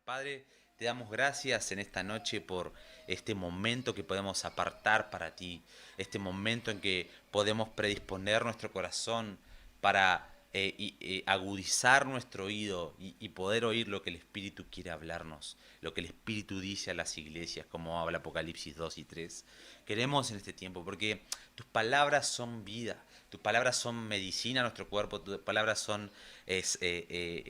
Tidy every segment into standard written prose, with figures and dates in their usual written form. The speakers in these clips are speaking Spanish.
Padre, te damos gracias en esta noche por este momento que podemos apartar para ti, este momento en que podemos predisponer nuestro corazón para agudizar nuestro oído y poder oír lo que el Espíritu quiere hablarnos, lo que el Espíritu dice a las iglesias, como habla Apocalipsis 2 y 3. Queremos en este tiempo, porque tus palabras son vida, tus palabras son medicina a nuestro cuerpo, tus palabras son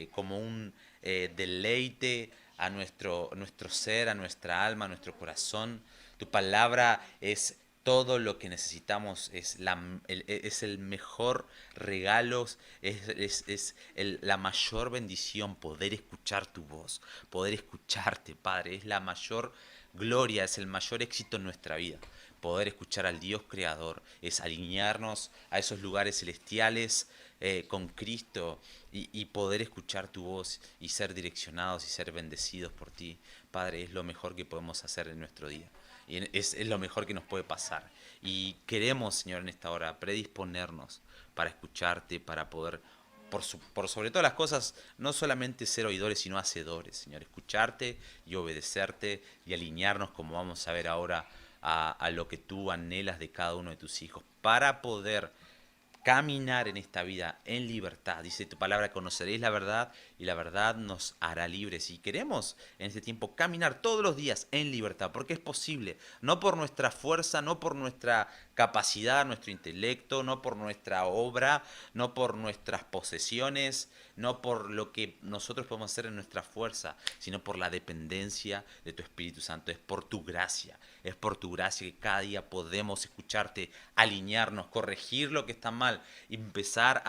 como un deleite a nuestro ser, a nuestra alma, a nuestro corazón. Tu palabra es todo lo que necesitamos, es el mejor regalo, la mayor bendición poder escuchar tu voz, poder escucharte, Padre. Es la mayor gloria, es el mayor éxito en nuestra vida. Poder escuchar al Dios Creador, es alinearnos a esos lugares celestiales con Cristo y poder escuchar tu voz y ser direccionados y ser bendecidos por ti. Padre, es lo mejor que podemos hacer en nuestro día. Y es lo mejor que nos puede pasar. Y queremos, Señor, en esta hora predisponernos para escucharte, para poder, por sobre todas las cosas, no solamente ser oidores, sino hacedores, Señor. Escucharte y obedecerte y alinearnos, como vamos a ver ahora, a lo que tú anhelas de cada uno de tus hijos, para poder caminar en esta vida en libertad. Dice tu palabra, conoceréis la verdad y la verdad nos hará libres. Y queremos en este tiempo caminar todos los días en libertad, porque es posible, no por nuestra fuerza, no por nuestra capacidad, nuestro intelecto, no por nuestra obra, no por nuestras posesiones, no por lo que nosotros podemos hacer en nuestra fuerza, sino por la dependencia de tu Espíritu Santo. Es por tu gracia, es por tu gracia que cada día podemos escucharte, alinearnos, corregir lo que está mal, empezar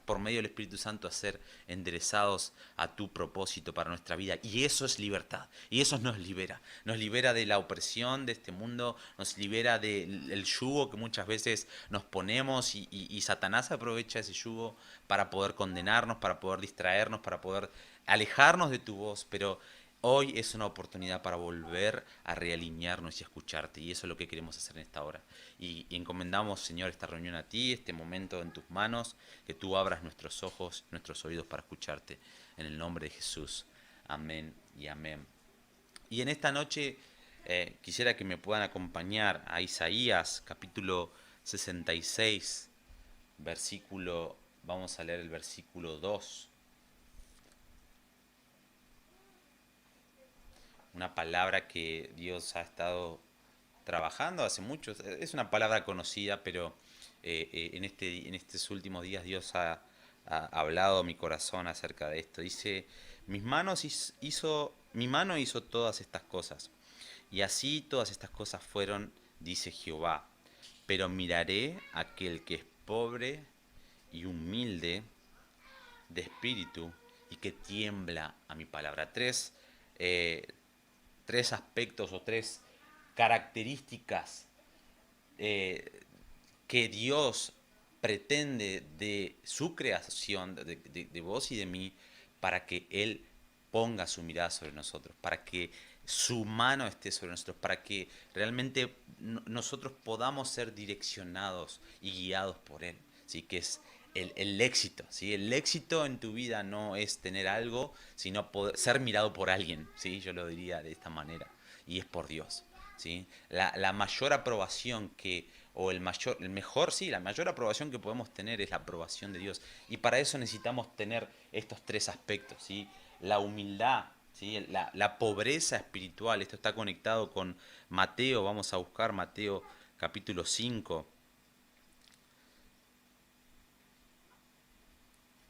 por medio del Espíritu Santo a ser enderezados a tu propósito para nuestra vida. Y eso es libertad, y eso nos libera de la opresión de este mundo, nos libera del yugo que muchas veces nos ponemos y Satanás aprovecha ese yugo para poder condenarnos, para poder distraernos, para poder alejarnos de tu voz, pero hoy es una oportunidad para volver a realinearnos y a escucharte, y eso es lo que queremos hacer en esta hora. Y encomendamos, Señor, esta reunión a ti, este momento en tus manos, que tú abras nuestros ojos, nuestros oídos para escucharte, en el nombre de Jesús. Amén y amén. Y en esta noche quisiera que me puedan acompañar a Isaías, capítulo 66, versículo, vamos a leer el versículo 2. Una palabra que Dios ha estado trabajando hace mucho. Es una palabra conocida, pero en estos últimos días Dios ha hablado a mi corazón acerca de esto. Dice, mi mano hizo todas estas cosas, y así todas estas cosas fueron, dice Jehová. Pero miraré a aquel que es pobre y humilde de espíritu y que tiembla a mi palabra. Eh, tres aspectos o tres características eh, que Dios pretende de su creación, de vos y de mí, para que Él ponga su mirada sobre nosotros, para que su mano esté sobre nosotros, para que realmente nosotros podamos ser direccionados y guiados por Él. ¿Sí? Que es el éxito. ¿Sí? El éxito en tu vida no es tener algo, sino poder, ser mirado por alguien. ¿Sí? Yo lo diría de esta manera. Y es por Dios. ¿Sí? La mayor aprobación que, o el mejor, sí, la mayor aprobación que podemos tener es la aprobación de Dios. Y para eso necesitamos tener estos tres aspectos, ¿sí? La humildad, ¿sí? La pobreza espiritual, esto está conectado con Mateo, vamos a buscar Mateo capítulo 5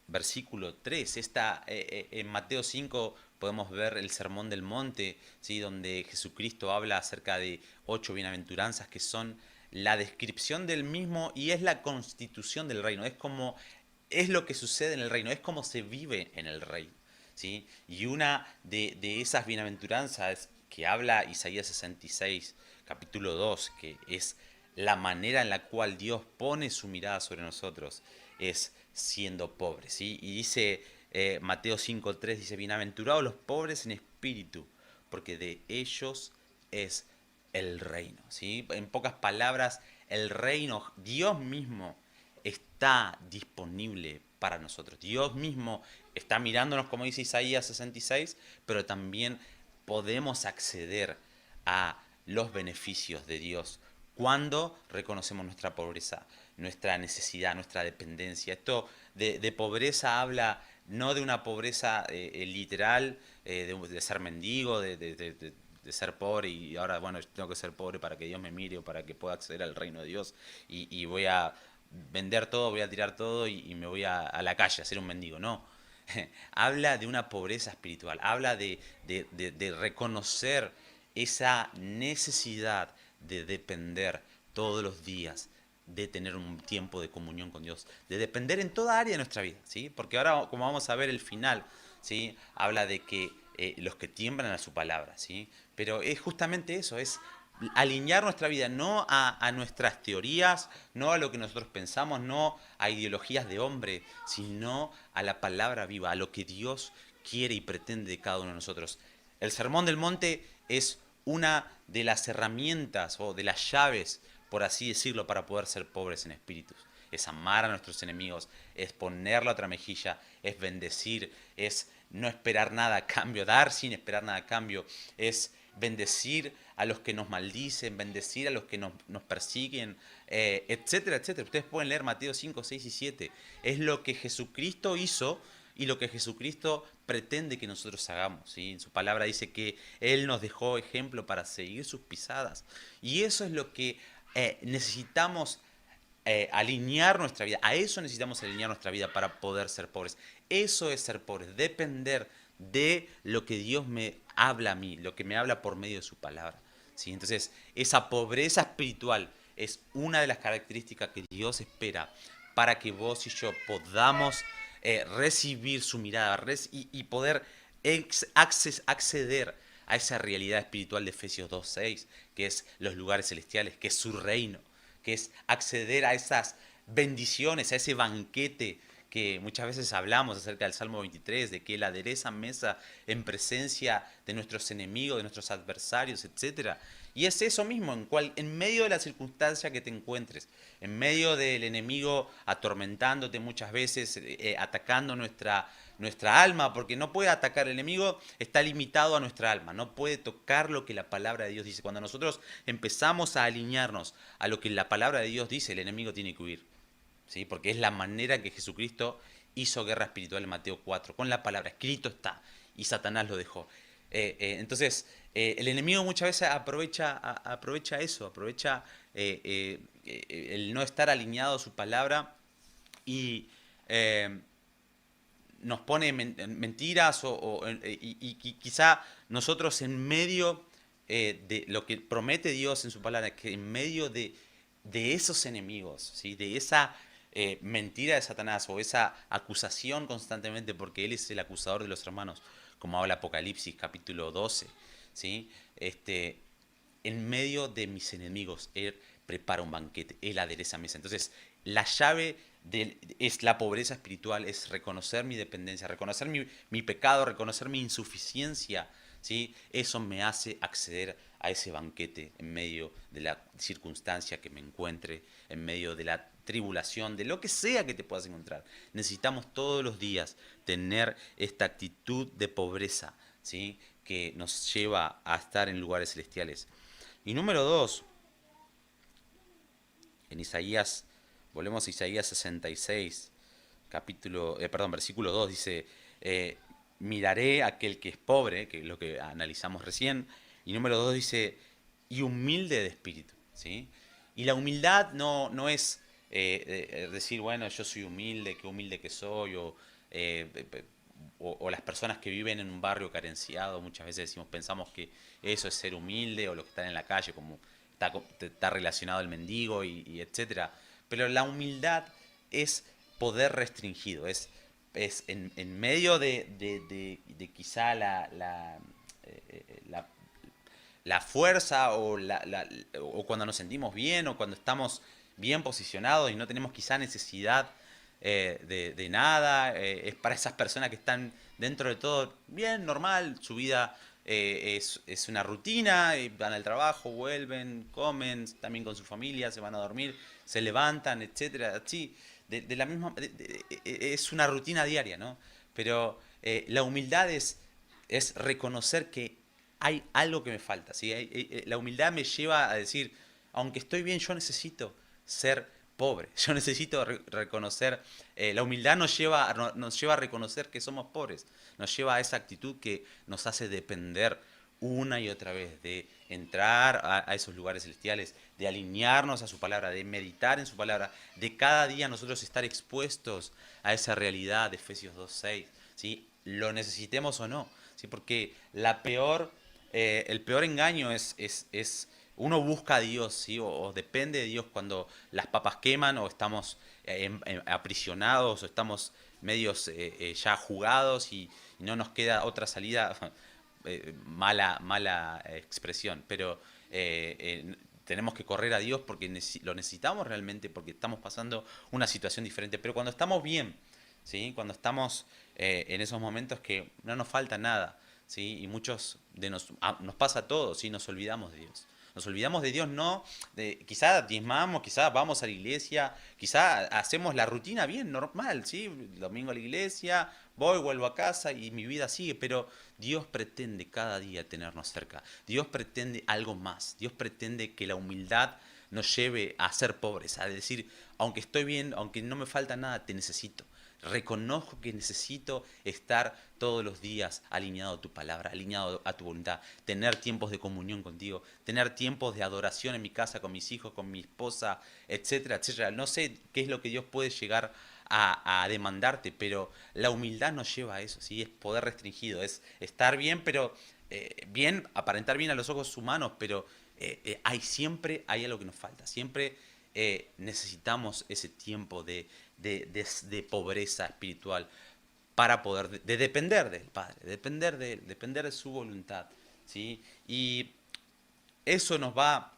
versículo 3. En Mateo 5 podemos ver el Sermón del Monte, ¿sí? Donde Jesucristo habla acerca de 8 bienaventuranzas que son la descripción del mismo y es la constitución del reino. Es lo que sucede en el reino, es como se vive en el reino. ¿Sí? Y una de esas bienaventuranzas que habla Isaías 66, capítulo 2, que es la manera en la cual Dios pone su mirada sobre nosotros, es siendo pobres. ¿Sí? Y dice Mateo 5.3, dice, bienaventurados los pobres en espíritu, porque de ellos es el reino. ¿Sí? En pocas palabras, el reino, Dios mismo está disponible para nosotros. Dios mismo está mirándonos, como dice Isaías 66, pero también podemos acceder a los beneficios de Dios cuando reconocemos nuestra pobreza, nuestra necesidad, nuestra dependencia. Esto de pobreza habla no de una pobreza literal, de ser mendigo, de ser pobre y ahora, bueno, yo tengo que ser pobre para que Dios me mire o para que pueda acceder al reino de Dios y voy a vender todo, voy a tirar todo y me voy a la calle a ser un mendigo. No, habla de una pobreza espiritual, habla de reconocer esa necesidad de depender todos los días, de tener un tiempo de comunión con Dios, de depender en toda área de nuestra vida, ¿sí? Porque ahora, como vamos a ver el final, ¿sí? Habla de que los que tiemblan a su palabra, ¿sí? Pero es justamente eso, es alinear nuestra vida no a nuestras teorías, no a lo que nosotros pensamos, no a ideologías de hombre, sino a la palabra viva, a lo que Dios quiere y pretende de cada uno de nosotros. El Sermón del Monte es una de las herramientas o de las llaves, por así decirlo, para poder ser pobres en espíritus. Es amar a nuestros enemigos, es poner la otra mejilla, es bendecir, es no esperar nada a cambio, dar sin esperar nada a cambio, es bendecir a los que nos maldicen, bendecir a los que nos persiguen, etcétera, etcétera. Ustedes pueden leer Mateo 5, 6 y 7. Es lo que Jesucristo hizo y lo que Jesucristo pretende que nosotros hagamos, ¿sí? En su palabra dice que Él nos dejó ejemplo para seguir sus pisadas. Y eso es lo que necesitamos alinear nuestra vida. A eso necesitamos alinear nuestra vida para poder ser pobres. Eso es ser pobres, depender de lo que Dios me habla a mí, lo que me habla por medio de su palabra, ¿sí? Entonces, esa pobreza espiritual es una de las características que Dios espera para que vos y yo podamos recibir su mirada y poder acceder a esa realidad espiritual de Efesios 2:6, que es los lugares celestiales, que es su reino, que es acceder a esas bendiciones, a ese banquete que muchas veces hablamos acerca del Salmo 23, de que Él adereza mesa en presencia de nuestros enemigos, de nuestros adversarios, etcétera. Y es eso mismo, en medio de la circunstancia que te encuentres, en medio del enemigo atormentándote muchas veces, atacando nuestra alma, porque no puede atacar el enemigo, está limitado a nuestra alma, no puede tocar lo que la palabra de Dios dice. Cuando nosotros empezamos a alinearnos a lo que la palabra de Dios dice, el enemigo tiene que huir, ¿sí? Porque es la manera que Jesucristo hizo guerra espiritual en Mateo 4, con la palabra, escrito está, y Satanás lo dejó. El enemigo muchas veces aprovecha eso, aprovecha el no estar alineado a su palabra y nos pone mentiras y quizá nosotros en medio de lo que promete Dios en su palabra, que en medio de esos enemigos, ¿sí? De esa mentira de Satanás o esa acusación constantemente, porque Él es el acusador de los hermanos, como habla Apocalipsis capítulo 12, ¿sí? En medio de mis enemigos, Él prepara un banquete, Él adereza mesa. Entonces, la llave es la pobreza espiritual, es reconocer mi dependencia, reconocer mi pecado, reconocer mi insuficiencia, ¿sí? Eso me hace acceder a ese banquete en medio de la circunstancia que me encuentre, en medio de la tribulación, de lo que sea que te puedas encontrar. Necesitamos todos los días tener esta actitud de pobreza, ¿sí? Que nos lleva a estar en lugares celestiales. Y número 2, en Isaías, volvemos a Isaías 66, versículo 2, dice, miraré a aquel que es pobre, que es lo que analizamos recién, y número 2 dice, y humilde de espíritu, ¿sí? Y la humildad no es decir, bueno, yo soy humilde, qué humilde que soy, o las personas que viven en un barrio carenciado, muchas veces pensamos que eso es ser humilde, o los que están en la calle, como está relacionado el mendigo y etcétera. Pero la humildad es poder restringido, es en medio de quizá la fuerza o cuando nos sentimos bien o cuando estamos bien posicionados y no tenemos quizá necesidad de nada, es para esas personas que están dentro de todo bien, normal, su vida es una rutina, van al trabajo, vuelven, comen, también con su familia, se van a dormir, se levantan, etcétera, así, de la misma, es una rutina diaria, ¿no? Pero la humildad es reconocer que hay algo que me falta, ¿sí? La humildad me lleva a decir, aunque estoy bien, yo necesito ser pobre, yo necesito reconocer, la humildad nos lleva a reconocer que somos pobres, nos lleva a esa actitud que nos hace depender una y otra vez de entrar a esos lugares celestiales, de alinearnos a su palabra, de meditar en su palabra, de cada día nosotros estar expuestos a esa realidad de Efesios 2:6, ¿sí? Lo necesitemos o no, ¿sí? Porque el peor engaño es uno busca a Dios, ¿sí? O depende de Dios cuando las papas queman o estamos aprisionados o estamos medios ya jugados y no nos queda otra salida. Mala expresión, pero tenemos que correr a Dios porque lo necesitamos realmente, porque estamos pasando una situación diferente. Pero cuando estamos bien, ¿sí? Cuando estamos en esos momentos que no nos falta nada, ¿sí? Y muchos nos pasa a todos, ¿sí? Nos olvidamos de Dios. Nos olvidamos de Dios, no, quizá diezmamos, quizá vamos a la iglesia, quizá hacemos la rutina bien, normal, ¿sí? Domingo a la iglesia, voy, vuelvo a casa y mi vida sigue, pero Dios pretende cada día tenernos cerca. Dios pretende algo más. Dios pretende que la humildad nos lleve a ser pobres, a decir, aunque estoy bien, aunque no me falta nada, te necesito. Reconozco que necesito estar todos los días alineado a tu palabra, alineado a tu voluntad, tener tiempos de comunión contigo, tener tiempos de adoración en mi casa con mis hijos, con mi esposa, etcétera, etcétera. No sé qué es lo que Dios puede llegar a demandarte, pero la humildad nos lleva a eso, ¿sí? Es poder restringido, es estar bien, pero bien, aparentar bien a los ojos humanos, pero siempre hay algo que nos falta, siempre necesitamos ese tiempo de pobreza espiritual para poder, de depender del Padre, depender de su voluntad, ¿sí? Y eso nos va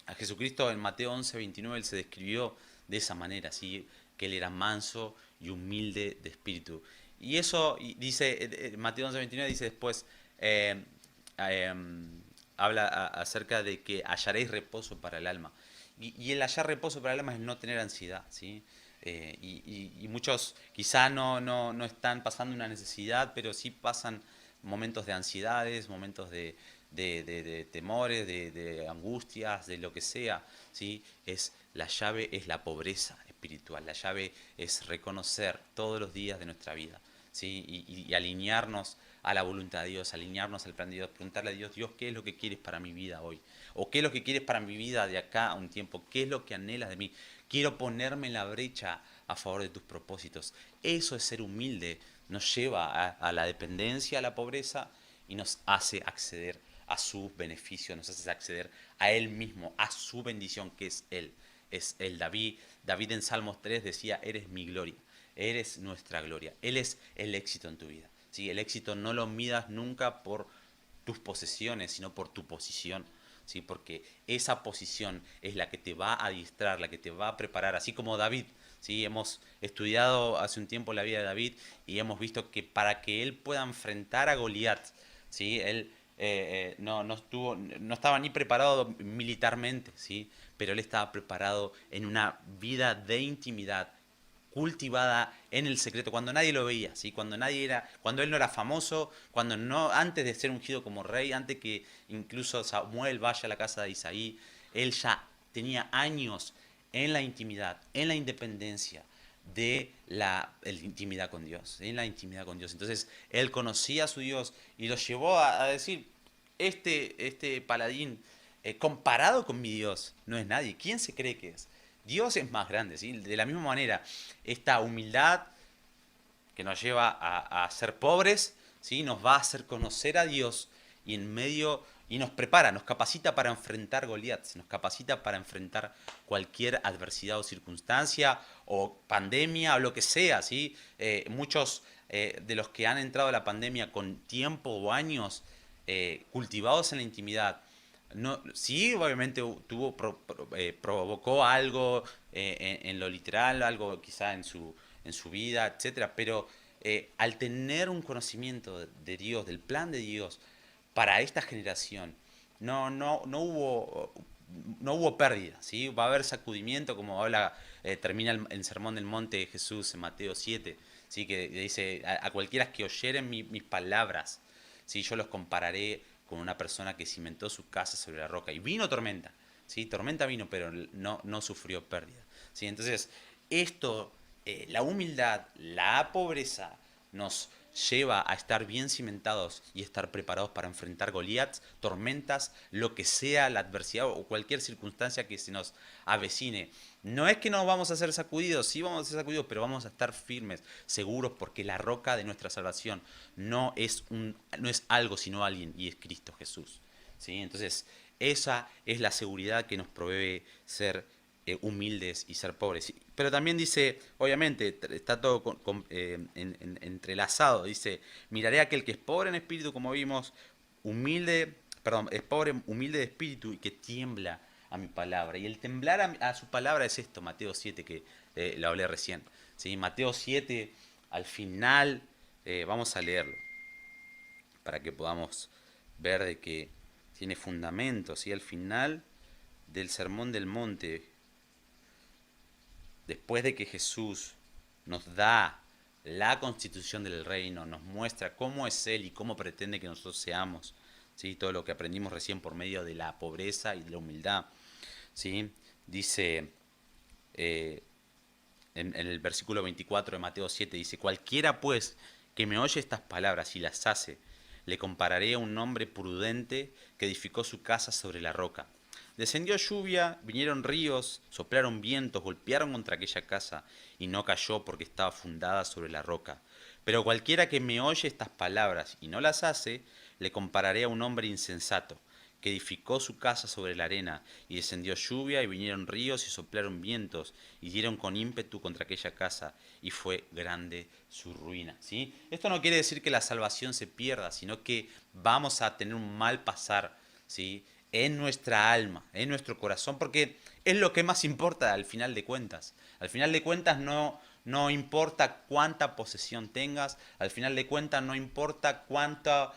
a Jesucristo en Mateo 11:29, él se describió de esa manera, ¿sí? Que él era manso y humilde de espíritu. Y eso dice, Mateo 11:29 dice después, eh, eh, habla acerca de que hallaréis reposo para el alma. Y el hallar reposo para el alma es el no tener ansiedad, ¿sí? Y muchos quizá no están pasando una necesidad, pero sí pasan momentos de ansiedades, momentos de temores, de angustias, de lo que sea, ¿sí? La llave es la pobreza espiritual, la llave es reconocer todos los días de nuestra vida, ¿sí? Y alinearnos a la voluntad de Dios, alinearnos al plan de Dios, preguntarle a Dios, Dios, ¿qué es lo que quieres para mi vida hoy? ¿O qué es lo que quieres para mi vida de acá a un tiempo? ¿Qué es lo que anhelas de mí? Quiero ponerme en la brecha a favor de tus propósitos. Eso es ser humilde, nos lleva a la dependencia, a la pobreza y nos hace acceder a sus beneficios, nos hace acceder a Él mismo, a su bendición que es Él. Es Él. David en Salmos 3 decía, eres mi gloria, eres nuestra gloria, Él es el éxito en tu vida. ¿Sí? El éxito no lo midas nunca por tus posesiones, sino por tu posición. ¿Sí? Porque esa posición es la que te va a adiestrar, la que te va a preparar, así como David. ¿Sí? Hemos estudiado hace un tiempo la vida de David y hemos visto que para que él pueda enfrentar a Goliat, ¿sí? Él no estaba ni preparado militarmente, ¿sí? Pero él estaba preparado en una vida de intimidad cultivada en el secreto, cuando nadie lo veía, ¿sí? Cuando él no era famoso, antes de ser ungido como rey, antes que incluso Samuel vaya a la casa de Isaí, él ya tenía años en la intimidad, en la independencia de la intimidad con Dios, en la intimidad con Dios. Entonces él conocía a su Dios y lo llevó a decir, este paladín, comparado con mi Dios, no es nadie. ¿Quién se cree que es? Dios es más grande, ¿sí? De la misma manera, esta humildad que nos lleva a ser pobres, ¿sí? Nos va a hacer conocer a Dios y nos prepara, nos capacita para enfrentar Goliat, nos capacita para enfrentar cualquier adversidad o circunstancia o pandemia o lo que sea, ¿sí? Muchos de los que han entrado a la pandemia con tiempo o años cultivados en la intimidad, no, sí, obviamente provocó algo en lo literal, algo quizá en su vida, etcétera, pero al tener un conocimiento de Dios, del plan de Dios para esta generación, no hubo pérdida, ¿sí? Va a haber sacudimiento, como termina el Sermón del Monte de Jesús en Mateo 7, ¿sí? Que dice, a cualquiera que oyeren mis palabras, ¿sí? Yo los compararé con una persona que cimentó su casa sobre la roca. Y vino tormenta, ¿sí? Tormenta vino, pero no sufrió pérdida, ¿sí? Entonces, esto, la humildad, la pobreza, nos lleva a estar bien cimentados y estar preparados para enfrentar Goliaths, tormentas, lo que sea la adversidad o cualquier circunstancia que se nos avecine. No es que nos vamos a ser sacudidos, sí vamos a ser sacudidos, pero vamos a estar firmes, seguros, porque la roca de nuestra salvación no es algo sino alguien, y es Cristo Jesús. ¿Sí? Entonces, esa es la seguridad que nos provee ser humildes y ser pobres. Pero también dice, obviamente, está todo entrelazado. Dice, miraré a aquel que es pobre en espíritu, como vimos, es pobre, humilde de espíritu y que tiembla a mi palabra. Y el temblar a su palabra es esto, Mateo 7, que lo hablé recién. ¿Sí? Mateo 7, al final, vamos a leerlo, para que podamos ver de que tiene fundamento. ¿Sí? Al final del Sermón del Monte, después de que Jesús nos da la constitución del reino, nos muestra cómo es Él y cómo pretende que nosotros seamos, ¿sí? Todo lo que aprendimos recién por medio de la pobreza y de la humildad, ¿sí? Dice en el versículo 24 de Mateo 7, dice, cualquiera pues que me oye estas palabras y las hace, le compararé a un hombre prudente que edificó su casa sobre la roca. Descendió lluvia, vinieron ríos, soplaron vientos, golpearon contra aquella casa, y no cayó porque estaba fundada sobre la roca. Pero cualquiera que me oye estas palabras y no las hace, le compararé a un hombre insensato, que edificó su casa sobre la arena, y descendió lluvia, y vinieron ríos, y soplaron vientos, y dieron con ímpetu contra aquella casa, y fue grande su ruina. ¿Sí? Esto no quiere decir que la salvación se pierda, sino que vamos a tener un mal pasar, ¿sí? En nuestra alma, en nuestro corazón, porque es lo que más importa al final de cuentas. Al final de cuentas no importa cuánta posesión tengas, al final de cuentas no importa cuánta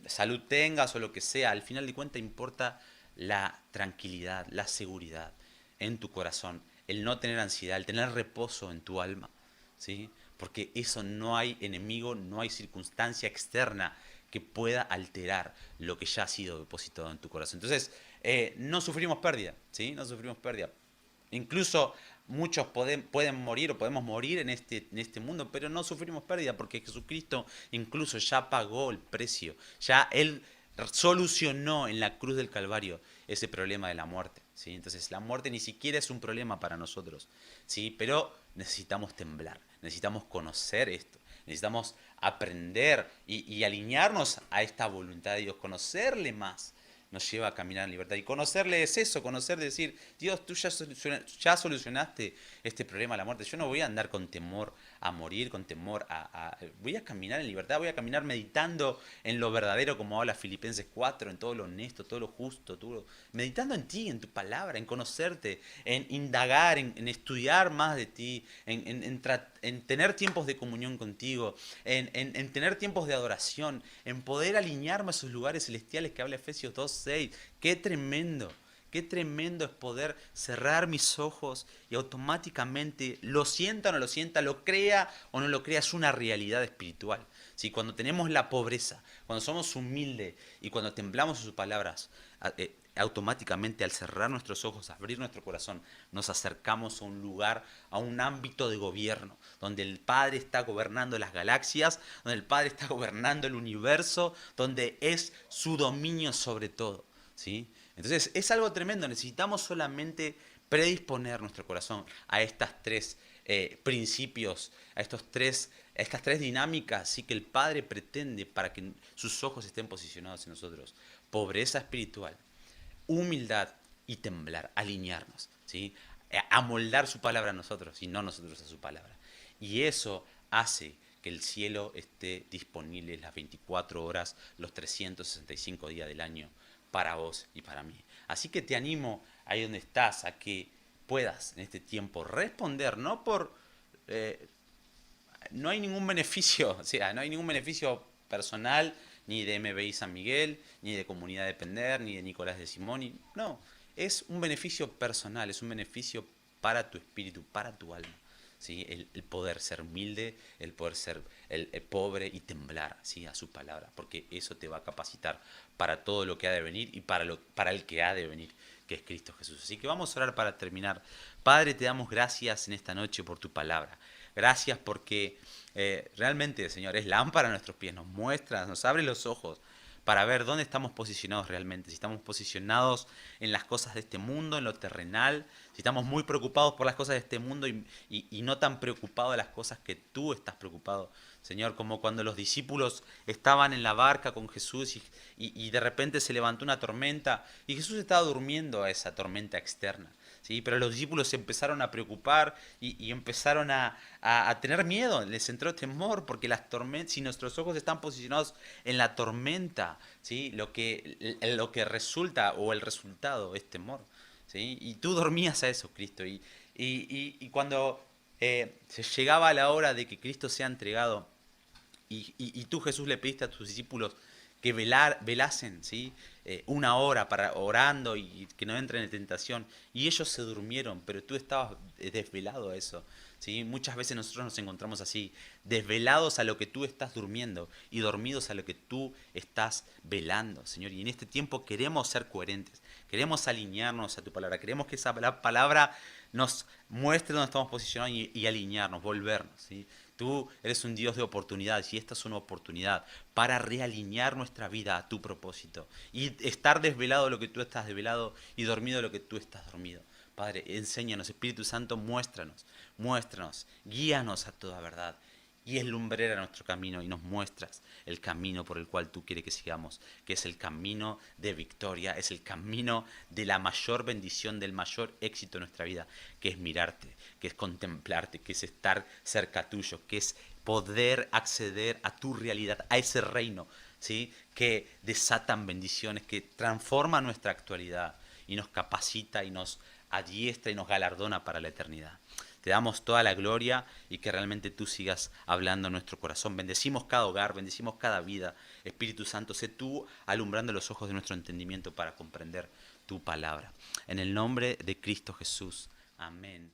salud tengas o lo que sea, al final de cuentas importa la tranquilidad, la seguridad en tu corazón, el no tener ansiedad, el tener reposo en tu alma, ¿sí? Porque eso no hay enemigo, no hay circunstancia externa que pueda alterar lo que ya ha sido depositado en tu corazón. Entonces, no sufrimos pérdida, ¿sí? No sufrimos pérdida. Incluso muchos pueden morir o podemos morir en este mundo, pero no sufrimos pérdida porque Jesucristo incluso ya pagó el precio, ya Él solucionó en la cruz del Calvario ese problema de la muerte, ¿sí? Entonces la muerte ni siquiera es un problema para nosotros, ¿sí? Pero necesitamos temblar, necesitamos conocer esto, necesitamos aprender y alinearnos a esta voluntad de Dios, conocerle más, nos lleva a caminar en libertad. Y conocerle es eso, conocer, decir, Dios, tú ya solucionaste este problema de la muerte. Yo no voy a andar con temor a morir, con temor voy a caminar en libertad, voy a caminar meditando en lo verdadero, como habla Filipenses 4, en todo lo honesto, todo lo justo, meditando en ti, en tu palabra, en conocerte, en indagar, en estudiar más de ti, en tener tiempos de comunión contigo, en tener tiempos de adoración, en poder alinearme a esos lugares celestiales que habla Efesios 2:6. Qué tremendo es poder cerrar mis ojos y automáticamente, lo sienta o no lo sienta, lo crea o no lo crea, es una realidad espiritual. ¿Sí? Cuando tenemos la pobreza, cuando somos humildes y cuando temblamos sus palabras, automáticamente al cerrar nuestros ojos, abrir nuestro corazón, nos acercamos a un lugar, a un ámbito de gobierno, donde el Padre está gobernando las galaxias, donde el Padre está gobernando el universo, donde es su dominio sobre todo, ¿sí? Entonces es algo tremendo, necesitamos solamente predisponer nuestro corazón a estas tres principios, a estas tres dinámicas, ¿sí? Que el Padre pretende para que sus ojos estén posicionados en nosotros. Pobreza espiritual, humildad y temblar, alinearnos, ¿sí? Amoldar su palabra a nosotros y no nosotros a su palabra. Y eso hace que el cielo esté disponible las 24 horas, los 365 días del año para vos y para mí. Así que te animo ahí donde estás a que puedas en este tiempo responder, no por... no hay ningún beneficio, o sea, no hay ningún beneficio personal, ni de MBI San Miguel, ni de Comunidad de Pender, ni de Nicolás de Simoni. No, es un beneficio personal, es un beneficio para tu espíritu, para tu alma. ¿sí? El poder ser humilde, el poder ser el pobre y temblar, ¿sí? A su palabra, porque eso te va a capacitar para todo lo que ha de venir y para el que ha de venir, que es Cristo Jesús. Así que vamos a orar para terminar. Padre, te damos gracias en esta noche por tu palabra. Gracias porque realmente, Señor, es lámpara a nuestros pies, nos muestra, nos abre los ojos para ver dónde estamos posicionados realmente, si estamos posicionados en las cosas de este mundo, en lo terrenal, si estamos muy preocupados por las cosas de este mundo y no tan preocupados de las cosas que tú estás preocupado, Señor, como cuando los discípulos estaban en la barca con Jesús y de repente se levantó una tormenta y Jesús estaba durmiendo a esa tormenta externa. ¿Sí? Pero los discípulos se empezaron a preocupar y empezaron a tener miedo, les entró temor, porque las tormentas, si nuestros ojos están posicionados en la tormenta, ¿sí? Lo que resulta o el resultado es temor. ¿Sí? Y tú dormías a eso, Cristo. Y cuando se llegaba la hora de que Cristo sea entregado, y tú, Jesús, le pediste a tus discípulos que velasen, ¿sí? Una hora para orando y que no entren en tentación. Y ellos se durmieron, pero tú estabas desvelado a eso. ¿Sí? Muchas veces nosotros nos encontramos así, desvelados a lo que tú estás durmiendo y dormidos a lo que tú estás velando, Señor. Y en este tiempo queremos ser coherentes, queremos alinearnos a tu palabra, queremos que esa palabra nos muestre dónde estamos posicionados y alinearnos, volvernos, ¿sí? Tú eres un Dios de oportunidades y esta es una oportunidad para realinear nuestra vida a tu propósito y estar desvelado lo que tú estás desvelado y dormido lo que tú estás dormido. Padre, enséñanos, Espíritu Santo, muéstranos, guíanos a toda verdad y es lumbrera nuestro camino y nos muestras el camino por el cual tú quieres que sigamos, que es el camino de victoria, es el camino de la mayor bendición, del mayor éxito en nuestra vida, que es mirarte, que es contemplarte, que es estar cerca tuyo, que es poder acceder a tu realidad, a ese reino, ¿sí? Que desatan bendiciones, que transforma nuestra actualidad y nos capacita y nos adiestra y nos galardona para la eternidad. Te damos toda la gloria y que realmente tú sigas hablando en nuestro corazón. Bendecimos cada hogar, bendecimos cada vida. Espíritu Santo, sé tú alumbrando los ojos de nuestro entendimiento para comprender tu palabra. En el nombre de Cristo Jesús. Amén.